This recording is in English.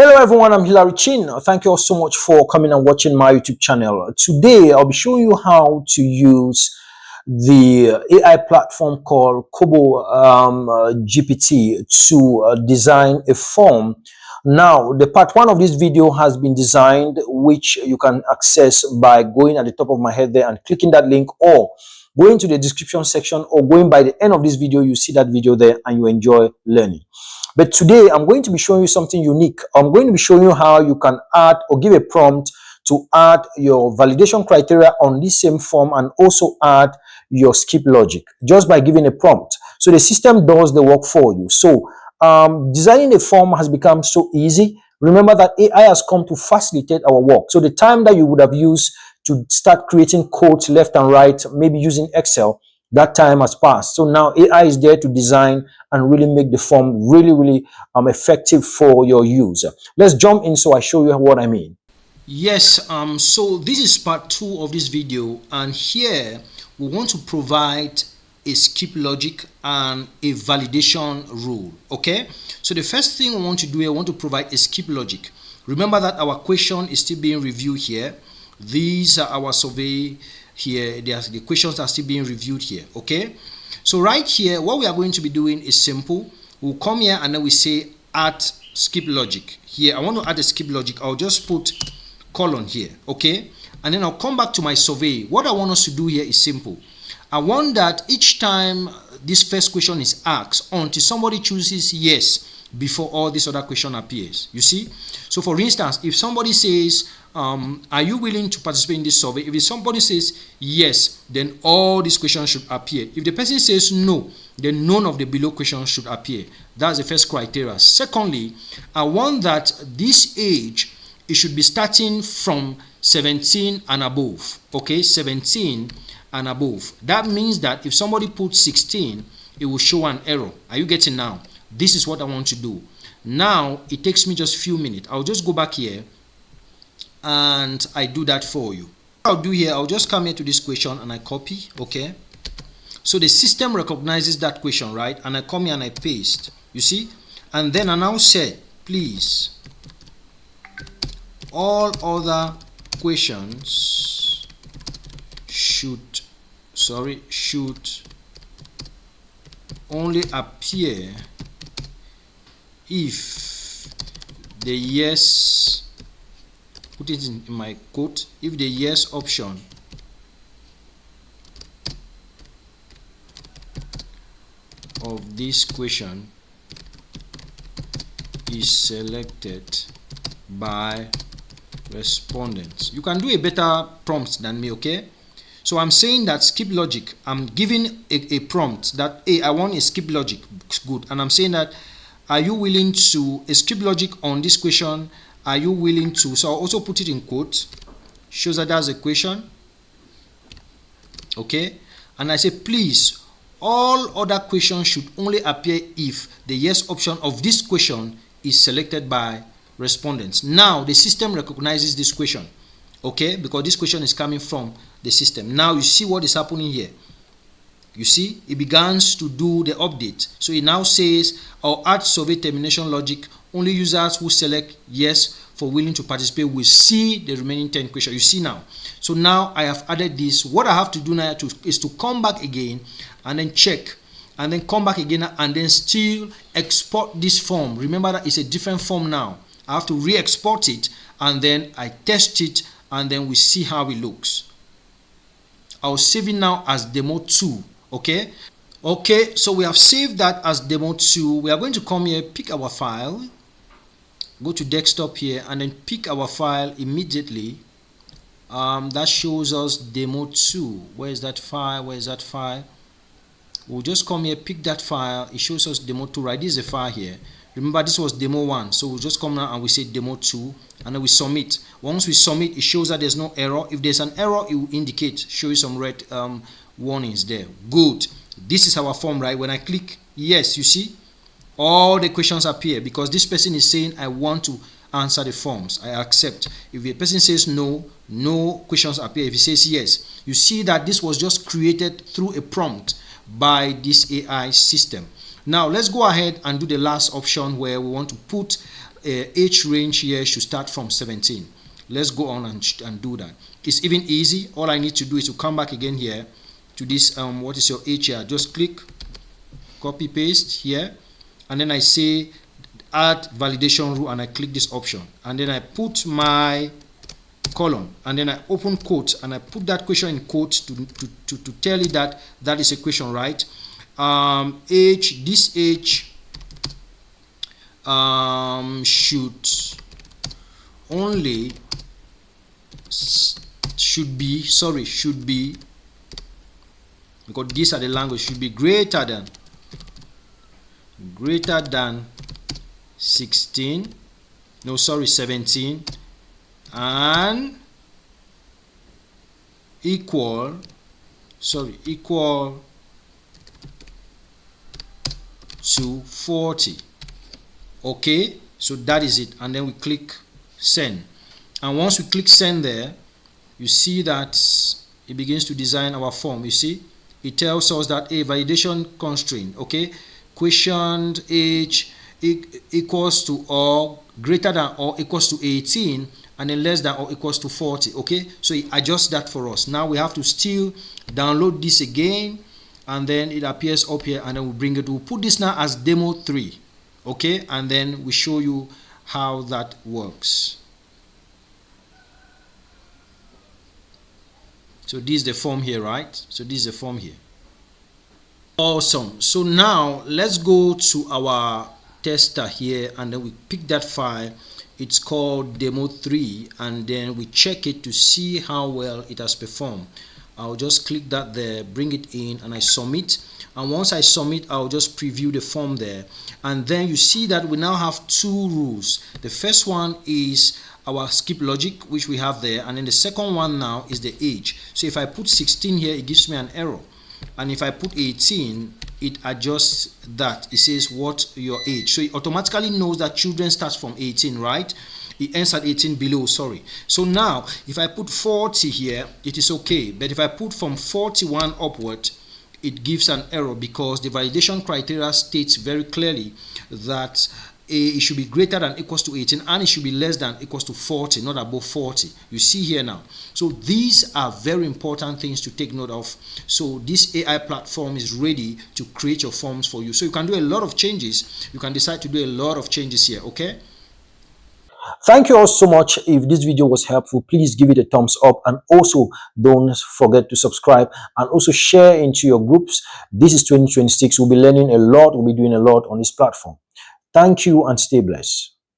Hello everyone, I'm Hilary Chin. Thank you all so much for coming and watching my YouTube channel. Today I'll be showing you how to use the AI platform called Kobo GPT to design a form. Now, the part one of this video has been designed, which you can access by going at the top of my head there and clicking that link, or going to the description section, or going by the end of this video. You see that video there and you enjoy learning. But today I'm going to be showing you something unique. I'm going to be showing you how you can add or give a prompt to add your validation criteria on this same form and also add your skip logic just by giving a prompt. So the system does the work for you. So designing a form has become so easy. Remember that AI has come to facilitate our work. So the time that you would have used to start creating codes left and right, maybe using Excel, that time has passed. So now AI is there to design and really make the form really effective for your use. Let's jump in so I show you what I mean. Yes, so this is part 2 of this video, and here we want to provide a skip logic and a validation rule. Okay, so the first thing we want to do here, we want to provide a skip logic. Remember that our question is still being reviewed here. These are our survey here. The questions are still being reviewed here. Okay, so right here what we are going to be doing is simple. We'll come here and then we say add skip logic. Here I want to add a skip logic. I'll just put colon here. Okay, and then I'll come back to my survey. What I want us to do here is simple. I want that each time this first question is asked, until somebody chooses yes before all this other question appears. You see, so for instance, if somebody says are you willing to participate in this survey, if somebody says yes, then all these questions should appear. If the person says no, then none of the below questions should appear. That's the first criteria. Secondly, I want that this age, it should be starting from 17 and above. Okay, 17 and above. That means that if somebody puts 16, it will show an error. Are you getting now? This is what I want to do. Now it takes me just a few minutes. I'll just go back here and I do that for you. What I'll do here, I'll just come here to this question and I copy. Okay, so the system recognizes that question, right? And I come here and I paste, you see, and then I now say please all other questions should only appear if the yes, put it in my quote, if the yes option of this question is selected by respondents. You can do a better prompt than me. Okay, so I'm saying that skip logic, I'm giving a prompt that hey, I want a skip logic. Good. And I'm saying that are you willing to a skip logic on this question? Are you willing to? So I'll also put it in quotes, shows that that's a question. Okay, and I say please all other questions should only appear if the yes option of this question is selected by respondents. Now the system recognizes this question, okay, because this question is coming from the system. Now you see what is happening here. You see, it begins to do the update. So it now says I'll add survey termination logic. Only users who select yes for willing to participate will see the remaining 10 questions. You see now. So now I have added this. What I have to do now is to come back again and then check, and then come back again and then still export this form. Remember that it's a different form now. I have to re-export it and then I test it and then we see how it looks. I'll save it now as demo 2. Okay, so we have saved that as demo 2. We are going to come here, pick our file, go to desktop here and then pick our file immediately. That shows us demo 2. Where is that file? We'll just come here, pick that file. It shows us demo 2, right? This is the file here. Remember this was demo 1, so we'll just come now and we say demo 2 and then we submit. Once we submit, it shows that there's no error. If there's an error, it will indicate, show you some red warnings there. Good. This is our form, right? When I click yes, you see all the questions appear because this person is saying I want to answer the forms. I accept. If the person says no, no questions appear. If he says yes, you see that this was just created through a prompt by this AI system. Now let's go ahead and do the last option where we want to put age range here should start from 17. Let's go on and do that. It's even easy. All I need to do is to come back again here to this what is your age here. Just click, copy paste here, and then I say add validation rule, and I click this option, and then I put my column, and then I open quotes, and I put that question in quotes to tell you that that is a question, right? Age, this age should be, because these are the language, should be greater than 16, no, sorry, 17, and equal to 40. Okay, so that is it, and then we click send. And once we click send there, you see that it begins to design our form. You see, it tells us that a validation constraint, okay, questioned age equals to or greater than or equals to 18, and then less than or equals to 40. Okay, so it adjusts that for us. Now we have to still download this again, and then it appears up here, and then we'll bring it. We'll put this now as demo 3. Okay, and then we show you how that works. So this is the form here, right? So this is the form here. Awesome. So now let's go to our tester here, and then we pick that file. It's called demo 3, and then we check it to see how well it has performed. I'll just click that there, bring it in, and I submit. And once I submit, I'll just preview the form there, and then you see that we now have 2 rules. The first one is our skip logic, which we have there, and then the second one now is the age. So if I put 16 here, it gives me an error, and if I put 18, it adjusts that. It says what your age, so it automatically knows that children starts from 18, right? It ends at 18 below, sorry. So now if I put 40 here, it is okay, but if I put from 41 upward, it gives an error, because the validation criteria states very clearly that it should be greater than equals to 18, and it should be less than equals to 40, not above 40. You see here now. So these are very important things to take note of. So this AI platform is ready to create your forms for you. So you can do a lot of changes. You can decide to do a lot of changes here, okay? Thank you all so much. If this video was helpful, please give it a thumbs up, and also don't forget to subscribe, and also share into your groups. This is 2026. We'll be learning a lot. We'll be doing a lot on this platform. Thank you, and stay blessed.